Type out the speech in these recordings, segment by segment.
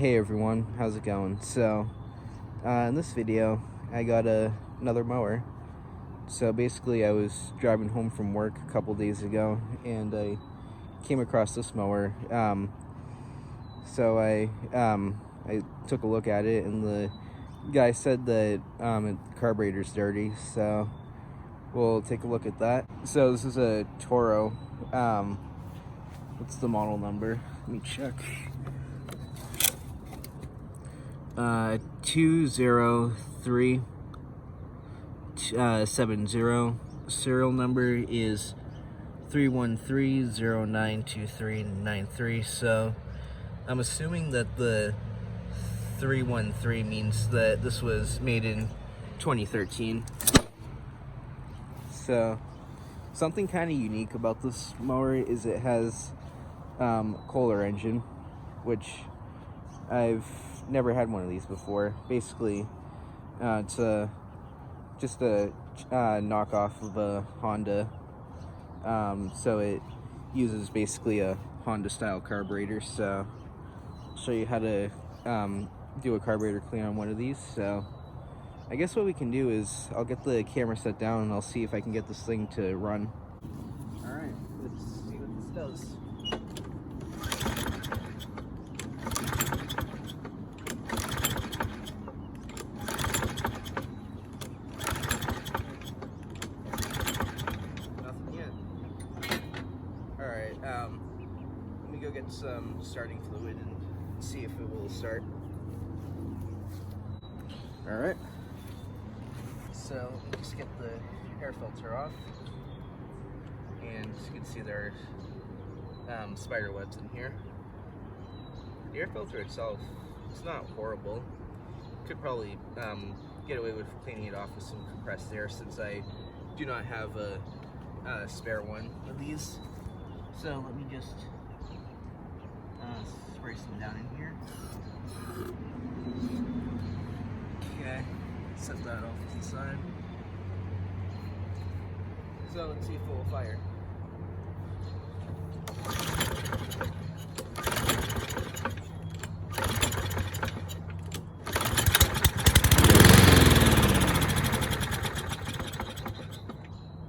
Hey everyone, how's it going? So, in this video, I got another mower. So basically, I was driving home from work a couple days ago, and I came across this mower. So I took a look at it, and the guy said that the carburetor's dirty. So we'll take a look at that. So this is a Toro. What's the model number? Let me check. 20370. Serial number is 313092393. So I'm assuming that the 313 means that this was made in 2013. So something kind of unique about this mower is it has Kohler engine, which I've never had one of these before. Basically, it's just a knockoff of a Honda. So it uses basically a Honda style carburetor. So I'll show you how to do a carburetor clean on one of these. So I guess what we can do is I'll get the camera set down and I'll see if I can get this thing to run. Alright, let's see what this does. Alright, let me go get some starting fluid and see if it will start. Alright, so let me just get the air filter off, and as you can see there are spider webs in here. The air filter itself, it's not horrible. Could probably get away with cleaning it off with some compressed air, since I do not have a spare one of these. So let me just spray some down in here. Okay, set that off to the side. So let's see if it will fire.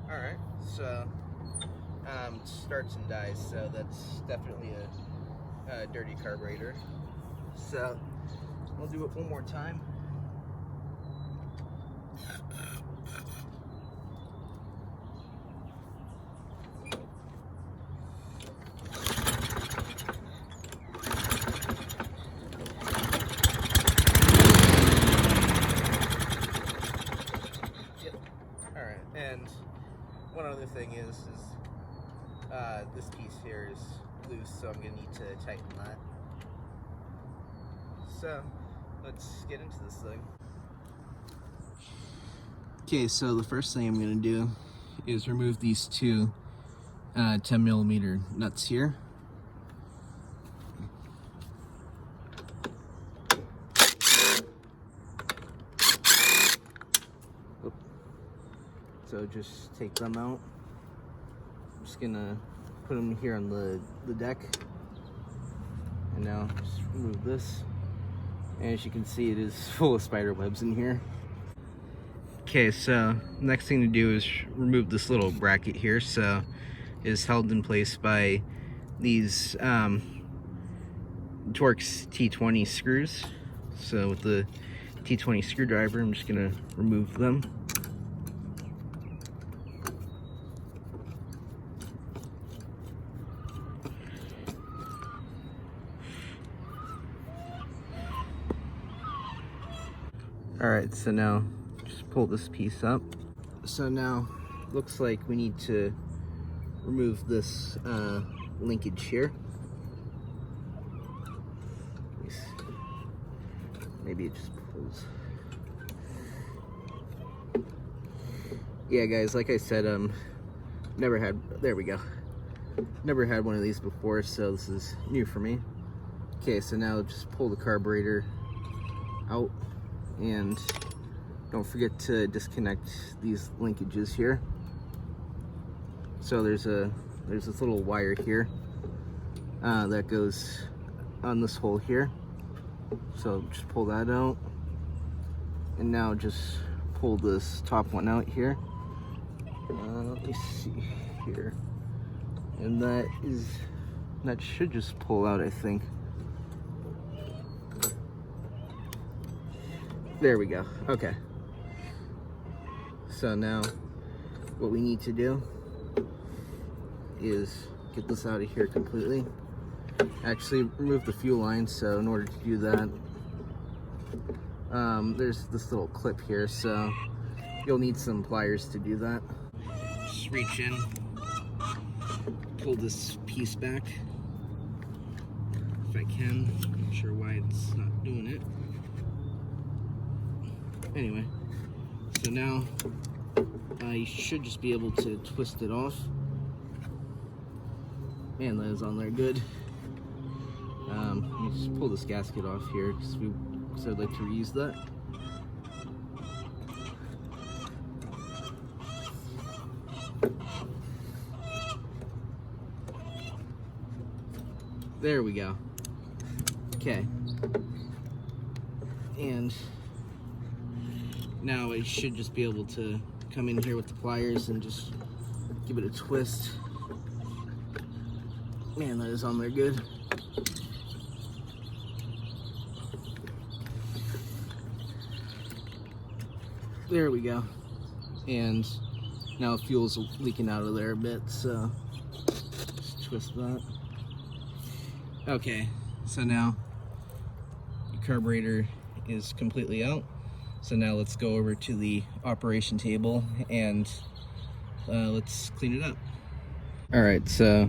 Alright, so starts and dies, so that's definitely a dirty carburetor. So I'll do it one more time. Yep. Alright, and one other thing is this piece here is loose, so I'm going to need to tighten that. So let's get into this thing. Okay, so the first thing I'm going to do is remove these two 10mm nuts here. So just take them out. I'm just gonna put them here on the deck, and now just remove this. And as you can see, it is full of spider webs in here. Okay, so next thing to do is remove this little bracket here. So it is held in place by these Torx T20 screws. So with the T20 screwdriver, I'm just gonna remove them. Alright, so now just pull this piece up. So now looks like we need to remove this linkage here. Maybe it just pulls. Yeah guys, like I said, never had, there we go. Never had one of these before, so this is new for me. Okay, so now just pull the carburetor out. And don't forget to disconnect these linkages here. So there's this little wire here that goes on this hole here. So just pull that out, and now just pull this top one out here. Let me see here, and that should just pull out, I think. There we go. Okay. So now what we need to do is get this out of here completely. Actually remove the fuel line. So in order to do that, there's this little clip here, so you'll need some pliers to do that. Just reach in, pull this piece back if I can. Not sure why it's not doing it. Anyway, so now I should just be able to twist it off. Man, that is on there good. Let me just pull this gasket off here because I'd like to reuse that. There we go. Okay. And now I should just be able to come in here with the pliers and just give it a twist. Man, that is on there good. There we go. And now fuel's leaking out of there a bit, so just twist that. Okay, so now your carburetor is completely out. So now let's go over to the operation table and let's clean it up. All right, so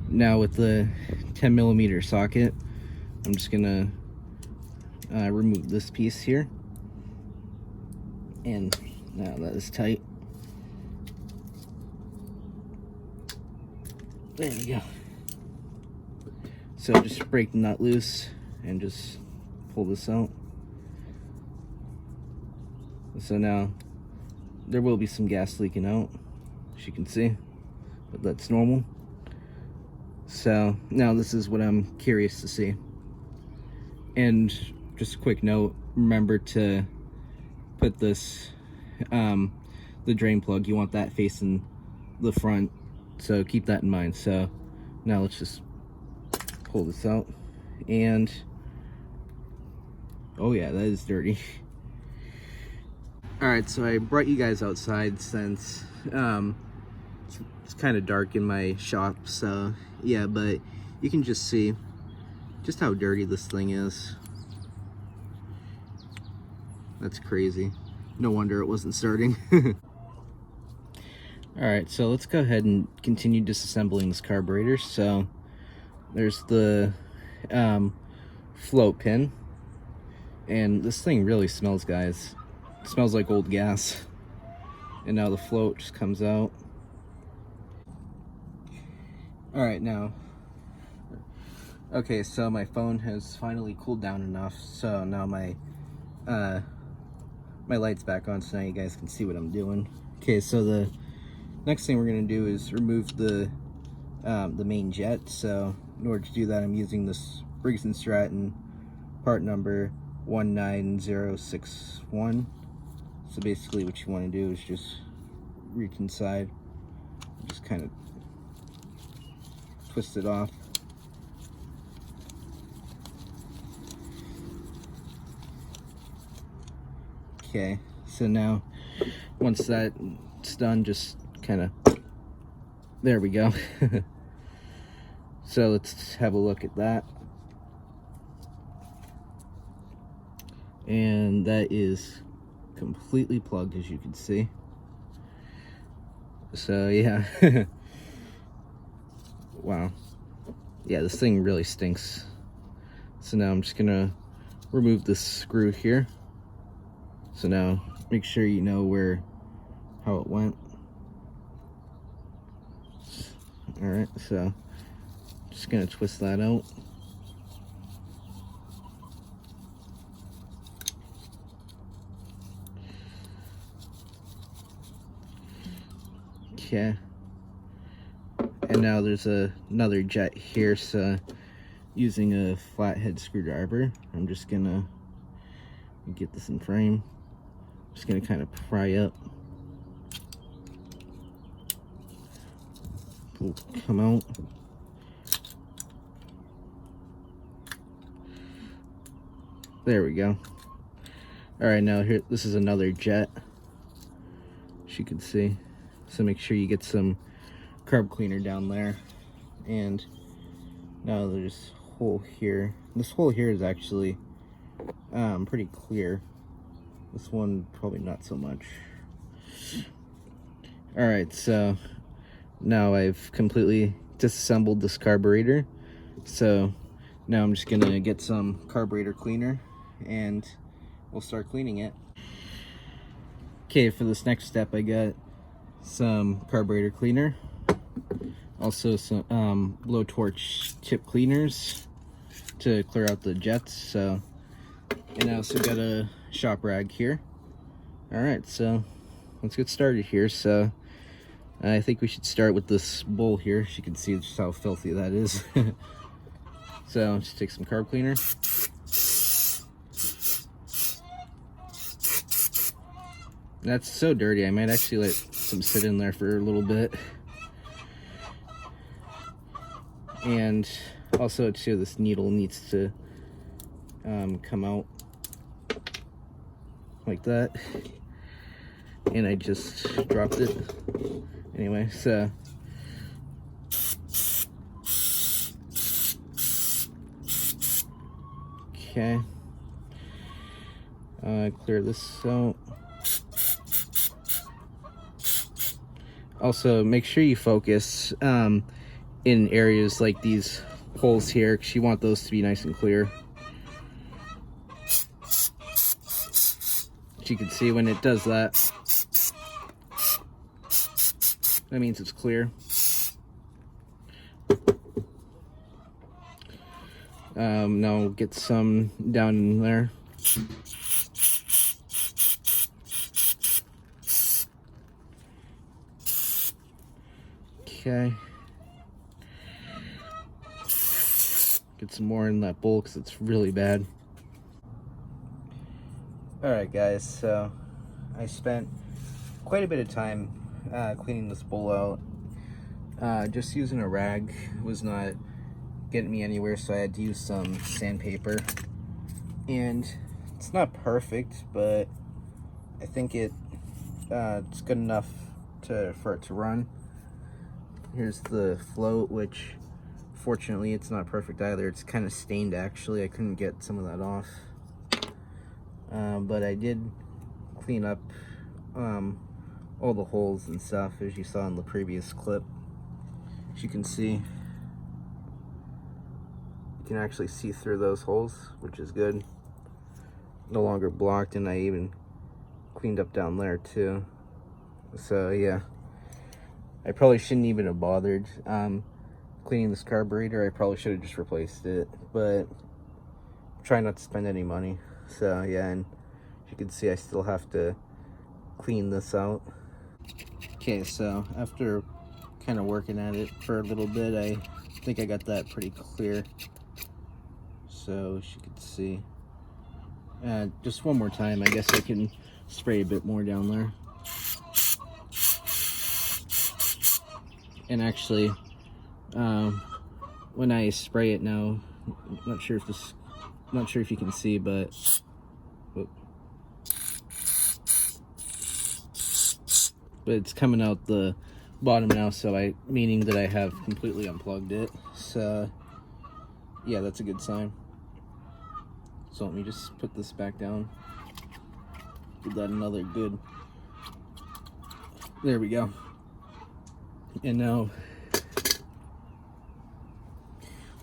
now with the 10mm socket, I'm just gonna remove this piece here. And now that is tight. There we go. So just break the nut loose and just pull this out. So now there will be some gas leaking out, as you can see, but that's normal. So now this is what I'm curious to see. And just a quick note, remember to put this, the drain plug, you want that facing the front, so keep that in mind. So now let's just pull this out, and oh yeah, that is dirty. All right, so I brought you guys outside since it's kind of dark in my shop, so yeah, but you can just see just how dirty this thing is. That's crazy. No wonder it wasn't starting. All right, so let's go ahead and continue disassembling this carburetor. So there's the float pin, and this thing really smells, guys. It smells like old gas. And now the float just comes out. All right, now, okay, so my phone has finally cooled down enough, so now my light's back on, so now you guys can see what I'm doing. Okay, so the next thing we're gonna do is remove the main jet. So in order to do that, I'm using this Briggs & Stratton part number 19061. So basically what you want to do is just reach inside, just kind of twist it off. Okay, so now once that's done, just kind of, there we go. So let's have a look at that. And that is completely plugged, as you can see. So yeah. Wow. Yeah, this thing really stinks. So now I'm just gonna remove this screw here. So now make sure you know how it went. All right, so just gonna twist that out. Okay. And now there's another jet here, so using a flathead screwdriver. I'm just gonna get this in frame. Just gonna kind of pry up. It'll come out. There we go. All right, now here, this is another jet, as you can see. So make sure you get some carb cleaner down there. And now there's a hole here. This hole here is actually pretty clear. This one probably not so much. All right, so now I've completely disassembled this carburetor. So now I'm just gonna get some carburetor cleaner and we'll start cleaning it. Okay, for this next step, I got some carburetor cleaner, also some blowtorch tip cleaners to clear out the jets. So, and I also got a shop rag here. All right, so let's get started here. So I think we should start with this bowl here. As you can see just how filthy that is. So just take some carb cleaner. That's so dirty, I might actually let some sit in there for a little bit. And also too, this needle needs to come out like that. And I just dropped it. Anyway, so okay. Clear this out. Also, make sure you focus in areas like these holes here, because you want those to be nice and clear. As you can see, when it does that, that means it's clear. Now get some down in there. Okay. Get some more in that bowl because it's really bad. Alright guys, so I spent quite a bit of time cleaning this bowl out. Just using a rag was not getting me anywhere, so I had to use some sandpaper. And it's not perfect, but I think it's good enough for it to run. Here's the float, which fortunately it's not perfect either. It's kind of stained actually. I couldn't get some of that off. But I did clean up all the holes and stuff, as you saw in the previous clip. As you can see, you can actually see through those holes, which is good. No longer blocked, and I even cleaned up down there too. So yeah, I probably shouldn't even have bothered cleaning this carburetor. I probably should have just replaced it, but try not to spend any money. So yeah, and as you can see, I still have to clean this out. Okay, so after kind of working at it for a little bit, I think I got that pretty clear. So as you can see, just one more time, I guess I can spray a bit more down there. And actually, when I spray it now, I'm not sure if you can see, but it's coming out the bottom now, so meaning that I have completely unplugged it. So yeah, that's a good sign. So let me just put this back down. Give that another good. There we go. And now,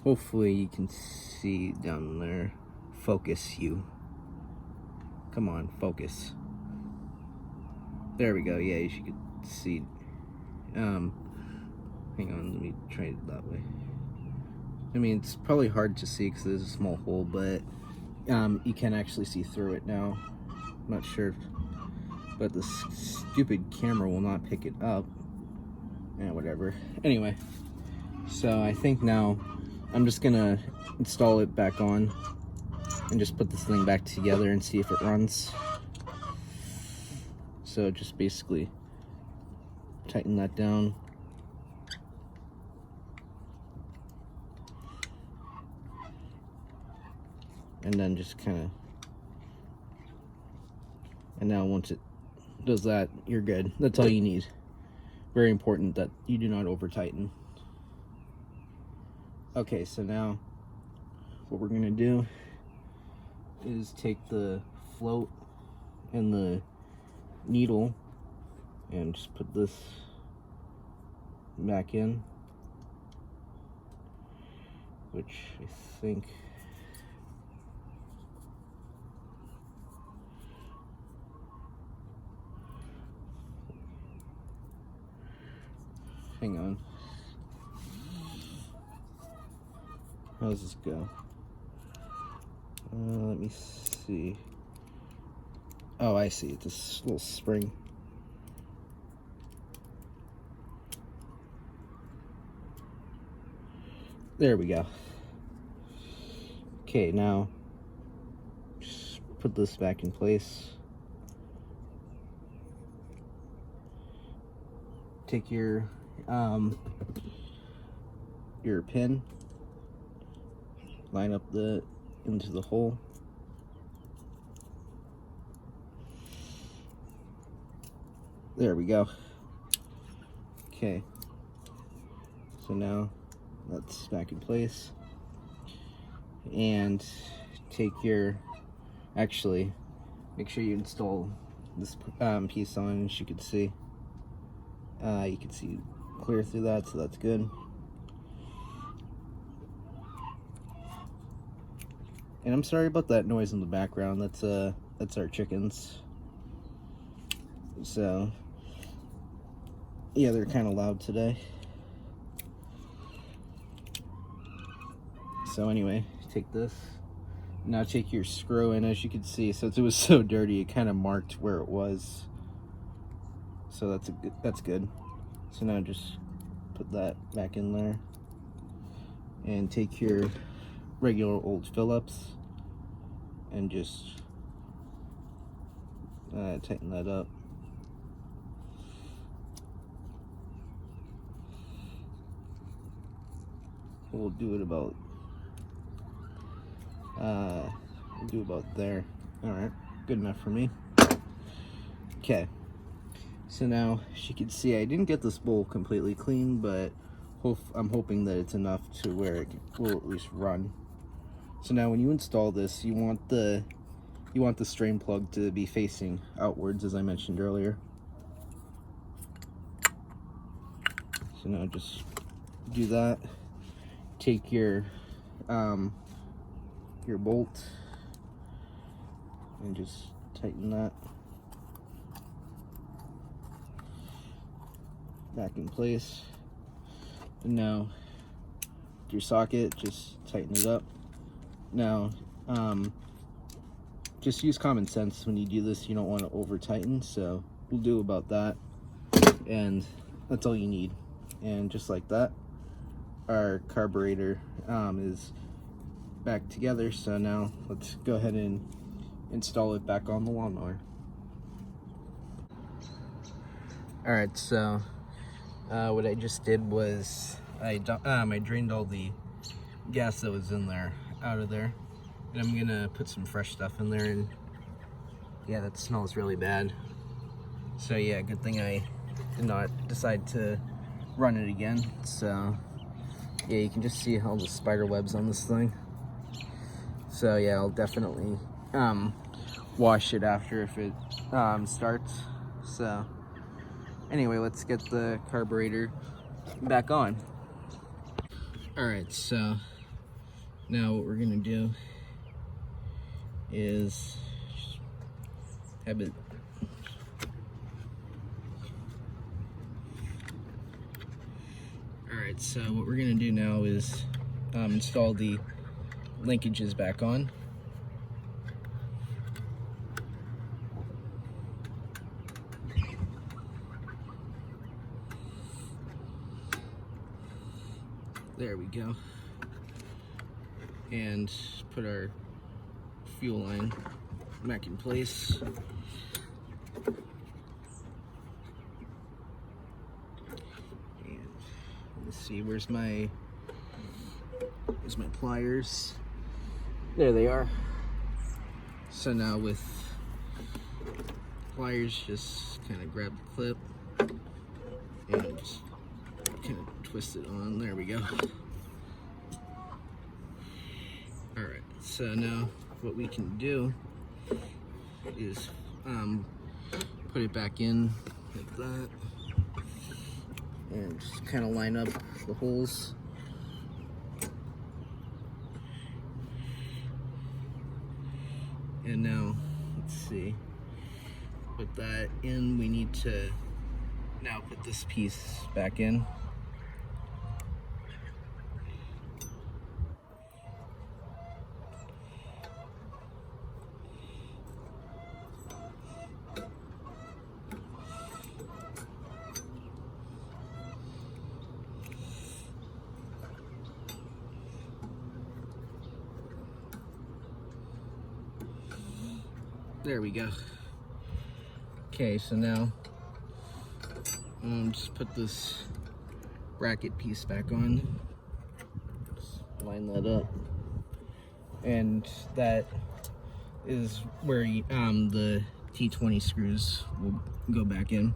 hopefully you can see down there. Focus, you. Come on, focus. There we go. Yeah, as you can see. Hang on, let me try it that way. I mean, it's probably hard to see because there's a small hole, but you can actually see through it now. I'm not sure, but the stupid camera will not pick it up. Yeah, whatever. Anyway, so I think now I'm just gonna install it back on and just put this thing back together and see if it runs. So just basically tighten that down. And then just kind of, and now once it does that, you're good. That's all you need. Very important that you do not over tighten. Okay, so now what we're gonna do is take the float and the needle and just put this back in, which I think hang on. How does this go? Let me see. Oh, I see. It's this little spring. There we go. Okay, now just put this back in place. Take your pin, line up into the hole. There we go. Okay, so now that's back in place. And take your, actually make sure you install this piece on, as you can see. You can see clear through that, so that's good. And I'm sorry about that noise in the background. That's our chickens. So yeah, they're kind of loud today. So anyway, take this. Now take your screw in, as you can see. Since it was so dirty, it kind of marked where it was. So that's good. So now just put that back in there. And take your regular old Phillips and just tighten that up. We'll do it about there. All right, good enough for me. Okay, so now, as you can see, I didn't get this bowl completely clean, but I'm hoping that it's enough to where it will at least run. So now when you install this, you want the strain plug to be facing outwards, as I mentioned earlier. So now just do that. Take your bolt and just tighten that back in place. And now your socket, just tighten it up. Now just use common sense when you do this. You don't want to over tighten, so we'll do about that, and that's all you need. And just like that, our carburetor is back together. So now let's go ahead and install it back on the lawnmower. Alright, so what I just did was I drained all the gas that was in there out of there, and I'm gonna put some fresh stuff in there. And yeah, that smells really bad. So yeah, good thing I did not decide to run it again. So yeah, you can just see all the spider webs on this thing. So yeah, I'll definitely wash it after if it starts. So anyway, let's get the carburetor back on. Alright, so now what we're gonna do is have it Alright, so what we're gonna do now is install the linkages back on. There we go. and put our fuel line back in place. And let's see, where's my pliers? There they are. So now with pliers, just kind of grab the clip and just kind of twist it on. There we go. Alright, so now what we can do is put it back in like that and just kind of line up the holes. And now, let's see, put that in. We need to now put this piece back in. There we go. Okay, so now just put this bracket piece back on. Just line that up, and that is where the T20 screws will go back in.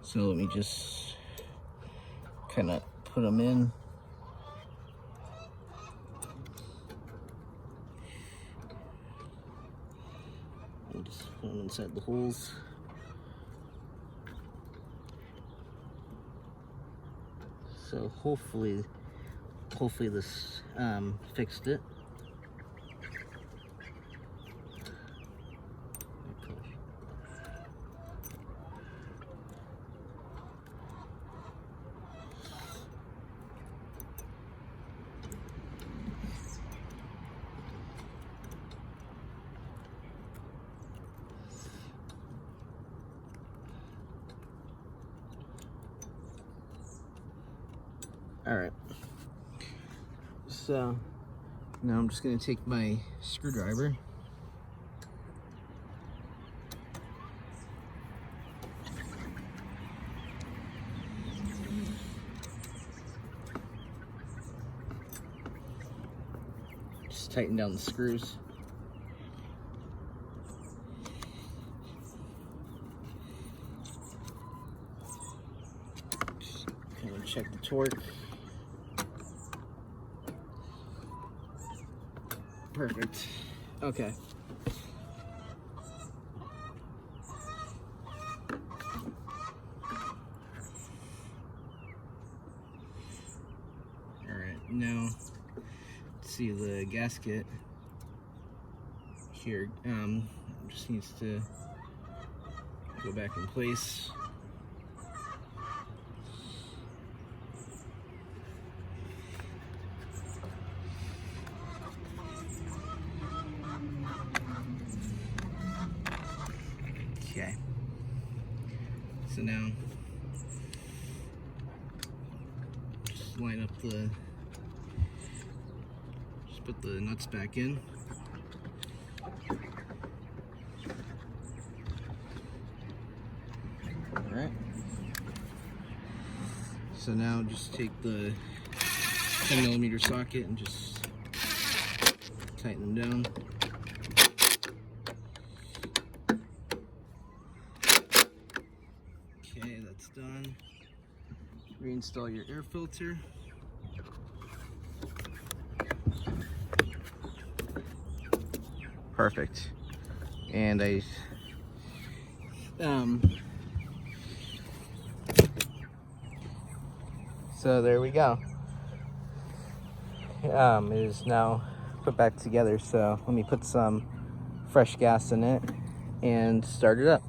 So let me just kind of put them in. And just put them inside the holes. So hopefully this fixed it. Alright, so now I'm just going to take my screwdriver just tighten down the screws. Just kind of check the torque. Perfect. Okay. Alright, now let's see the gasket here. Just needs to go back in place. Okay, so now just line up just put the nuts back in. Alright, so now just take the 10mm socket and just tighten them down. Okay, that's done. Reinstall your air filter. Perfect. And so there we go. It is now put back together. So let me put some fresh gas in it and start it up.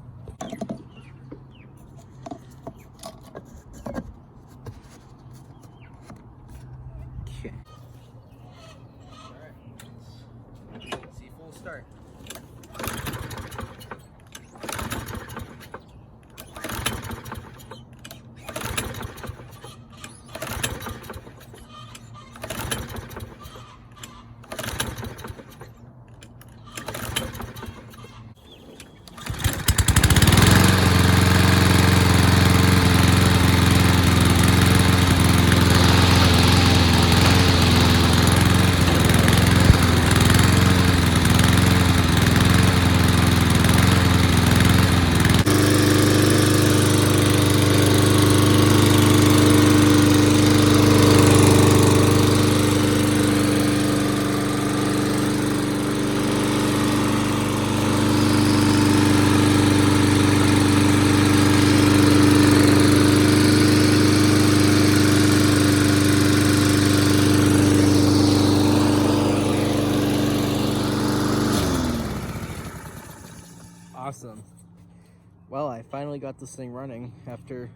Okay. Alright, let's see full start. Awesome. Well, I finally got this thing running after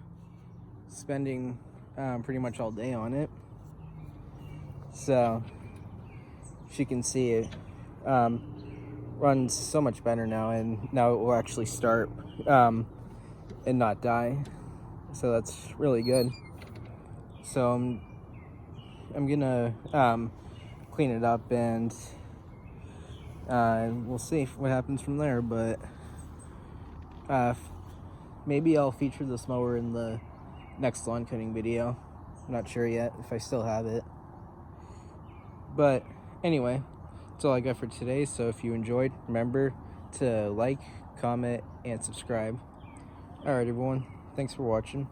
spending pretty much all day on it. So, as you can see, it runs so much better now, and now it will actually start and not die. So that's really good. So I'm gonna clean it up, and we'll see what happens from there. But maybe I'll feature this mower in the next lawn cutting video. I'm not sure yet if I still have it. But anyway, that's all I got for today. So if you enjoyed, remember to like, comment, and subscribe. Alright everyone, thanks for watching.